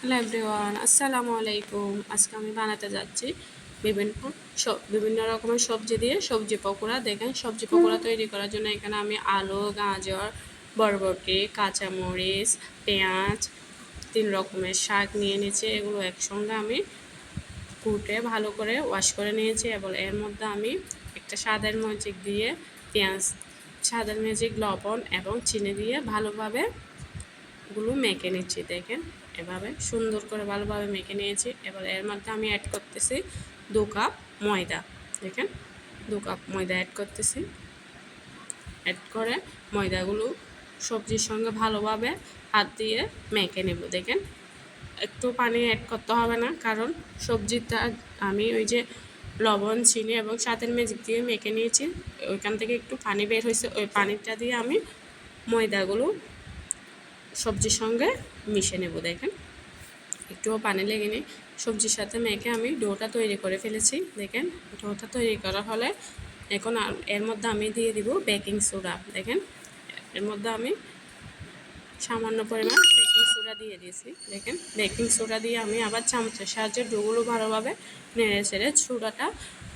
Hello everyone, আসসালামু আলাইকুম। আজকে আমি বানাতে যাচ্ছি বিভিন্ন রকমের সবজি দিয়ে সবজি পকোড়া। দেখেন, সবজি পকোড়া তৈরি করার জন্য এখানে আমি আলু, গাজর, বরবটি, কাঁচামরিচ, পেঁয়াজ, 3 রকমের শাক নিয়ে নিয়েছি। এগুলো একসঙ্গে আমি কুটে ভালো করে ওয়াশ করে নিয়েছি এবং এর মধ্যে আমি একটা স্বাদের মরিচ দিয়ে পেঁয়াজ, স্বাদের ম্যাজিক, লবণ এবং চিনি দিয়ে ভালোভাবে গুলো মেখে নিচ্ছি। দেখেন, এভাবে সুন্দর করে ভালোভাবে মেখে নিয়েছি। এবার এর মধ্যে আমি অ্যাড করতেছি 2 কাপ ময়দা। দেখেন, 2 কাপ ময়দা অ্যাড করতেছি। অ্যাড করে ময়দাগুলো সবজির সঙ্গে ভালোভাবে হাত দিয়ে মেখে নেব। দেখেন, একটু পানি অ্যাড করতে হবে না, কারণ সবজিটা আমি ওই যে লবণ, চিনি এবং স্বাদের ম্যাজিক দিয়ে মেখে নিয়েছি, ওইখান থেকে একটু পানি বের হয়েছে। ওই পানিটা দিয়ে আমি ময়দাগুলো সবজির সঙ্গে মিশে নেব। দেখেন, একটুও পানি লেগেনি, সবজির সাথে মেখে আমি ডোটা তৈরি করে ফেলেছি। দেখেন, ডোটা তৈরি করা হলে এখন এর মধ্যে আমি দিয়ে দিব বেকিং সোডা। দেখেন, এর মধ্যে আমি সামান্য পরিমাণ বেকিং সোডা দিয়ে দিয়েছি। দেখেন, বেকিং সোডা দিয়ে আমি আবার চামচের সাহায্যে ডোগুলো ভালোভাবে নেড়ে ছেড়ে সোডাটা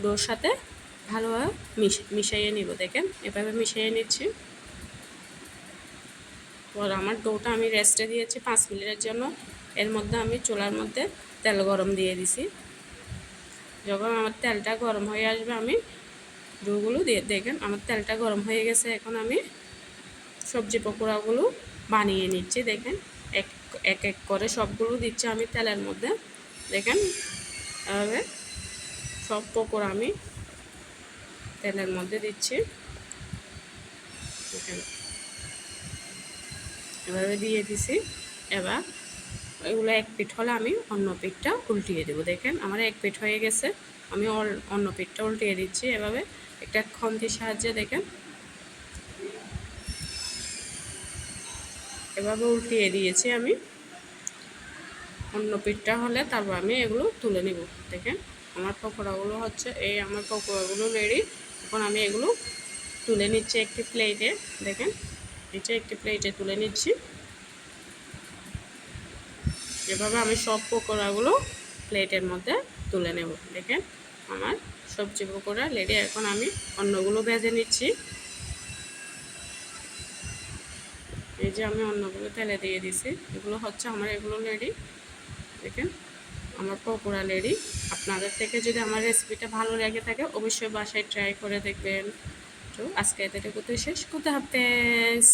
ডোর সাথে ভালোভাবে মিশিয়ে নিব। দেখেন, এভাবে মিশিয়ে নিচ্ছি। পর আমার ডোটা আমি রেস্টে দিয়েছি 5 মিনিটের জন্য। এর মধ্যে আমি চুলার মধ্যে তেল গরম দিয়ে দিছি। যখন আমার তেলটা গরম হয়ে আসবে আমি ডোগুলো দিয়ে, দেখেন আমার তেলটা গরম হয়ে গেছে। এখন আমি সবজি পকোড়াগুলো বানিয়ে নিচ্ছি। দেখেন, এক এক করে সবগুলো দিচ্ছি আমি তেলের মধ্যে। দেখেন, এভাবে সব পকোড়া আমি তেলের মধ্যে দিচ্ছি। দেখেন, এভাবে দিয়ে দিছি। এবার এগুলো এক পিঠ হলে আমি অন্য পিঠটা উল্টিয়ে দেবো। দেখেন, আমার এক পিঠ হয়ে গেছে, আমি অন্য পিঠটা উল্টিয়ে দিচ্ছি এভাবে একটা খন্তির সাহায্যে। দেখেন, এভাবে উল্টিয়ে দিয়েছি আমি। অন্য পিঠটা হলে তারপর আমি এগুলো তুলে নিব। দেখেন, আমার পকোড়াগুলো হচ্ছে এই, আমার পকোড়াগুলো রেডি। এখন আমি এগুলো তুলে নিচ্ছি একটি প্লেটে। দেখেন, নিচে একটি প্লেটে তুলে নিচ্ছি। এভাবে আমি সব পকোড়াগুলো প্লেটের মধ্যে তুলে নেব। দেখেন, আমার সবজি পকোড়া রেডি। এখন আমি অন্যগুলো ভেজে নিচ্ছি। এই যে আমি অন্যগুলো তেলে দিয়ে দিছি, এগুলো হচ্ছে আমার, এগুলো রেডি। দেখেন, আমার পকোড়া রেডি। আপনাদের থেকে যদি আমার রেসিপিটা ভালো লেগে থাকে অবশ্যই বাসায় ট্রাই করে দেখবেন। তো আজকে এতটুকুতে শেষ। কোথা হাফেজ।